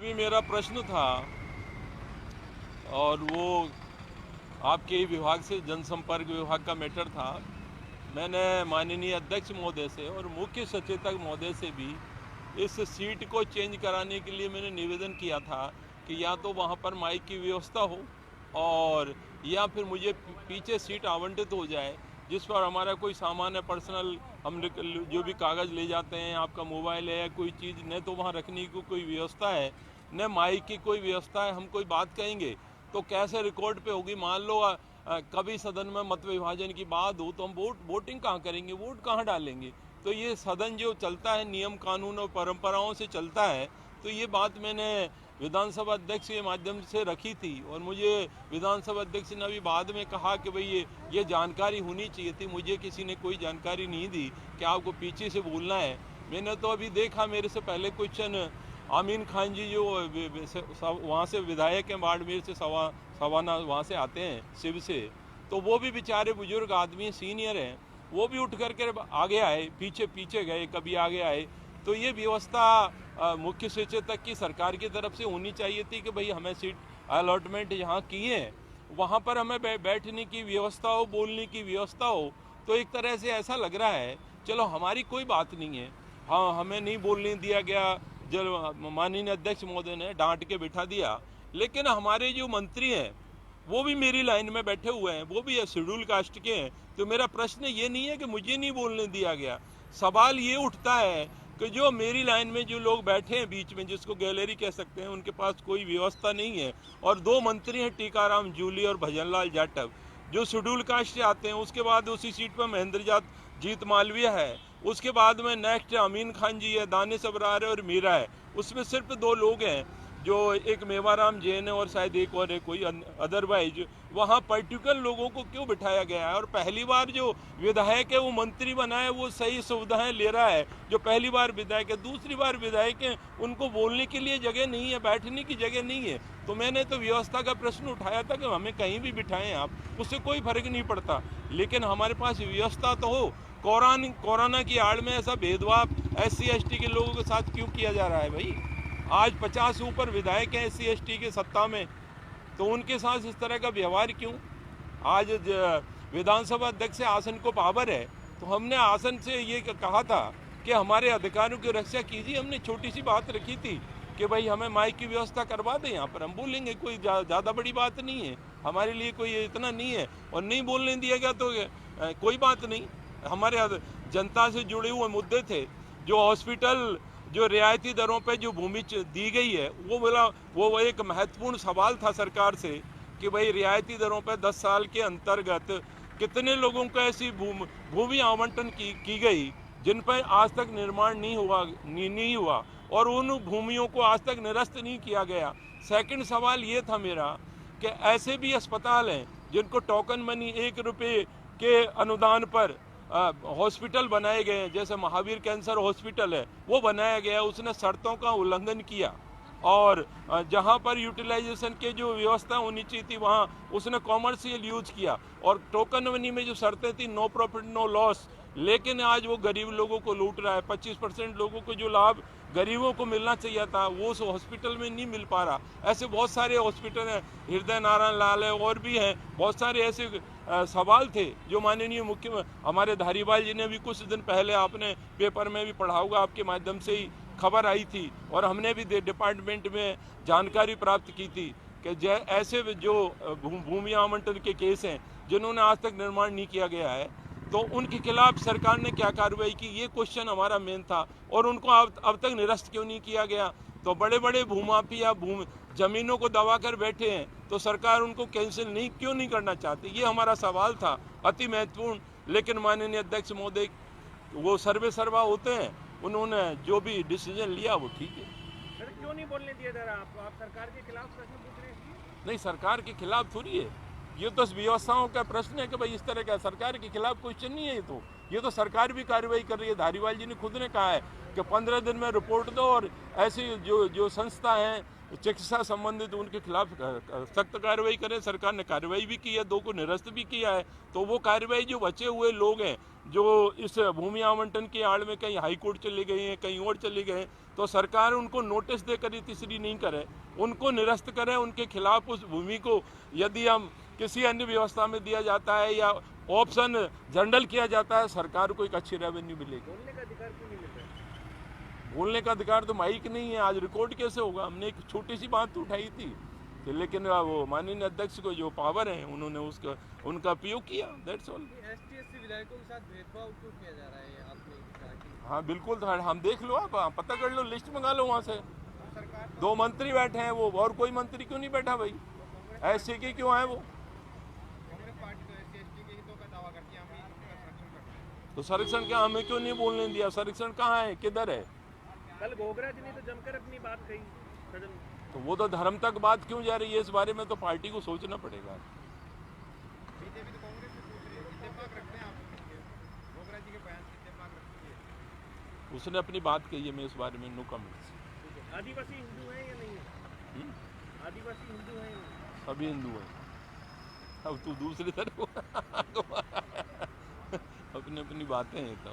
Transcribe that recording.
भी मेरा प्रश्न था और वो आपके ही विभाग से जनसंपर्क विभाग का मैटर था। मैंने माननीय अध्यक्ष महोदय से और मुख्य सचेतक महोदय से भी इस सीट को चेंज कराने के लिए मैंने निवेदन किया था कि या तो वहाँ पर माइक की व्यवस्था हो और या फिर मुझे पीछे सीट आवंटित हो जाए जिस पर हमारा कोई सामान है पर्सनल, हम जो भी कागज़ ले जाते हैं, आपका मोबाइल है या कोई चीज़, न तो वहाँ रखने की कोई व्यवस्था है न माइक की कोई व्यवस्था है। हम कोई बात कहेंगे तो कैसे रिकॉर्ड पे होगी? मान लो कभी सदन में मत विभाजन की बात हो तो हम वोटिंग कहाँ करेंगे, वोट कहाँ डालेंगे? तो ये सदन जो चलता है नियम कानून और परंपराओं से चलता है। तो ये बात मैंने विधानसभा अध्यक्ष के माध्यम से रखी थी और मुझे विधानसभा अध्यक्ष ने अभी बाद में कहा कि भाई ये जानकारी होनी चाहिए थी। मुझे किसी ने कोई जानकारी नहीं दी कि आपको पीछे से बोलना है। मैंने तो अभी देखा, मेरे से पहले क्वेश्चन आमीन खान जी जो वहाँ से विधायक हैं बाड़मेर से, सवाना वहाँ से आते हैं शिव से, तो वो भी बेचारे बुजुर्ग आदमी सीनियर हैं, वो भी उठ करके आगे आए, पीछे पीछे गए, कभी आगे आए। तो ये व्यवस्था मुख्य सचेतक की सरकार की तरफ से होनी चाहिए थी कि भाई हमें सीट अलॉटमेंट यहाँ की है, वहाँ पर हमें बैठने की व्यवस्था हो, बोलने की व्यवस्था हो। तो एक तरह से ऐसा लग रहा है चलो हमारी कोई बात नहीं है, हाँ हमें नहीं बोलने दिया गया, जो माननीय अध्यक्ष महोदय ने डांट के बिठा दिया, लेकिन हमारे जो मंत्री हैं वो भी मेरी लाइन में बैठे हुए हैं, वो भी शेड्यूल कास्ट के हैं। तो मेरा प्रश्न ये नहीं है कि मुझे नहीं बोलने दिया गया, सवाल ये उठता है कि जो मेरी लाइन में जो लोग बैठे हैं बीच में, जिसको गैलरी कह सकते हैं, उनके पास कोई व्यवस्था नहीं है। और दो मंत्री हैं टीकाराम जूली और भजनलाल जाटव, जो शेड्यूल कास्ट से आते हैं। उसके बाद उसी सीट पर महेंद्र जीत मालवीय है, उसके बाद में नेक्स्ट अमीन खान जी है, दानिश अबरार है और मीरा है। उसमें सिर्फ दो लोग हैं, जो एक मेवाराम जैन है और शायद एक और है कोई, अदरवाइज वहाँ पर्टिकुलर लोगों को क्यों बिठाया गया है? और पहली बार जो विधायक है वो मंत्री बना है, वो सही सुविधाएं ले रहा है जो पहली बार विधायक है। दूसरी बार विधायक है, उनको बोलने के लिए जगह नहीं है, बैठने की जगह नहीं है। तो मैंने तो व्यवस्था का प्रश्न उठाया था कि हमें कहीं भी बिठाएं आप, उससे कोई फर्क नहीं पड़ता, लेकिन हमारे पास व्यवस्था तो हो। कोरोना की आड़ में ऐसा भेदभाव SC ST के लोगों के साथ क्यों किया जा रहा है भाई? आज 50 से ऊपर विधायक हैं SC ST के सत्ता में, तो उनके साथ इस तरह का व्यवहार क्यों? आज विधानसभा अध्यक्ष से आसन को पावर है, तो हमने आसन से ये कहा था कि हमारे अधिकारों की रक्षा कीजिए। हमने छोटी सी बात रखी थी कि भाई हमें माइक की व्यवस्था करवा दें, यहाँ पर हम बोलेंगे, कोई ज़्यादा बड़ी बात नहीं है, हमारे लिए कोई इतना नहीं है। और नहीं बोलने दिया गया तो कोई बात नहीं। हमारे जनता से जुड़े हुए मुद्दे थे, जो हॉस्पिटल जो रियायती दरों पे जो भूमि दी गई है, वो एक महत्वपूर्ण सवाल था सरकार से कि भाई रियायती दरों पे 10 साल के अंतर्गत कितने लोगों को ऐसी भूमि आवंटन की गई जिन पर आज तक निर्माण नहीं हुआ और उन भूमियों को आज तक निरस्त नहीं किया गया। सेकंड सवाल ये था मेरा कि ऐसे भी अस्पताल हैं जिनको टोकन मनी 1 रुपये के अनुदान पर हॉस्पिटल बनाए गए हैं, जैसे महावीर कैंसर हॉस्पिटल है वो बनाया गया, उसने शर्तों का उल्लंघन किया और जहां पर यूटिलाइजेशन के जो व्यवस्था होनी चाहिए थी वहां उसने कॉमर्शियल यूज किया। और टोकन मनी में जो शर्तें थी, नो प्रॉफिट नो लॉस, लेकिन आज वो गरीब लोगों को लूट रहा है। 25% लोगों को जो लाभ गरीबों को मिलना चाहिए था वो उस हॉस्पिटल में नहीं मिल पा रहा। ऐसे बहुत सारे हॉस्पिटल हैं, हृदय नारायण लाल है और भी हैं, बहुत सारे ऐसे सवाल थे जो माननीय मुख्य हमारे धारीवाल जी ने भी कुछ दिन पहले, आपने पेपर में भी पढ़ा होगा, आपके माध्यम से ही खबर आई थी और हमने भी डिपार्टमेंट में जानकारी प्राप्त की थी कि ऐसे जो भूमि आवंटन के केस हैं जिन्होंने आज तक निर्माण नहीं किया गया है, तो उनके खिलाफ सरकार ने क्या कार्रवाई की, ये क्वेश्चन हमारा मेन था। और उनको अब तक निरस्त क्यों नहीं किया गया? तो बड़े बड़े भूमाफिया जमीनों को दबा कर बैठे हैं, तो सरकार उनको कैंसिल क्यों नहीं करना चाहती? ये हमारा सवाल था, अति महत्वपूर्ण। लेकिन माननीय अध्यक्ष महोदय वो सर्वे सर्वा होते हैं, उन्होंने जो भी डिसीजन लिया वो ठीक है। सर क्यों नहीं बोलने दिया जा रहा आपको? आप सरकार के खिलाफ प्रश्न पूछ रहे हैं? नहीं, सरकार के खिलाफ थोड़ी है, ये तो व्यवस्थाओं का प्रश्न है कि भाई इस तरह का सरकार के खिलाफ क्वेश्चन नहीं है। ये तो सरकार भी कार्रवाई कर रही है। धारीवाल जी ने खुद ने कहा है कि 15 दिन में रिपोर्ट दो और ऐसी जो संस्था हैं चिकित्सा संबंधित उनके खिलाफ सख्त कार्रवाई करें। सरकार ने कार्रवाई भी की है, 2 को निरस्त भी किया है। तो वो कार्रवाई जो बचे हुए लोग हैं जो इस भूमि आवंटन की आड़ में कहीं हाई कोर्ट चले गए हैं, कहीं और चले गए हैं, तो सरकार उनको नोटिस देकर ये तीसरी नहीं करे, उनको निरस्त करे, उनके खिलाफ उस भूमि को यदि हम किसी अन्य व्यवस्था में दिया जाता है या ऑप्शन जनरल किया जाता है, सरकार को एक अच्छी रेवेन्यू मिलेगी। बोलने का अधिकार क्यों नहीं मिल रहा है? बोलने का अधिकार तो माइक नहीं है, आज रिकॉर्ड कैसे होगा? हमने एक छोटी सी बात तो उठाई थी, लेकिन वो माननीय अध्यक्ष को जो पावर है उन्होंने उनका उपयोग किया, दैट्स ऑल। एसटी-एससी विधायकों के साथ भेदभाव क्यों किया जा रहा है, आपने कहा कि हाँ बिल्कुल, तो हम देख लो, आप पता कर लो, लिस्ट मंगा लो वहाँ से। 2 मंत्री बैठे हैं वो, और कोई मंत्री क्यों नहीं बैठा भाई? ऐसे के क्यों आए वो? कांग्रेस पार्टी तो एससी-एसटी के हितों का दावा करती है, हम ही इनका संरक्षण करते हैं। तो संरक्षण क्या हमें क्यों नहीं बोलने दिया? संरक्षण कहाँ है, किधर है? कल गोगरा जी ने तो जमकर अपनी बात कही सदन में। तो वो तो धर्म तक बात क्यों जा रही है? इस बारे में तो पार्टी को सोचना पड़ेगा। बीजेपी तो कांग्रेस से पूछ रही है, इत्तेफाक रखते हैं आप गोगरा जी के बयान से इत्तेफाक रखती है? उसने अपनी बात कही है, मैं इस बारे में नो कमेंट्स। आदिवासी हिंदू हैं या नहीं है? आदिवासी हिंदू हैं या नहीं? सभी हिंदू हैं। अब तू दूसरी तरफ अपनी अपनी बातें हैं तो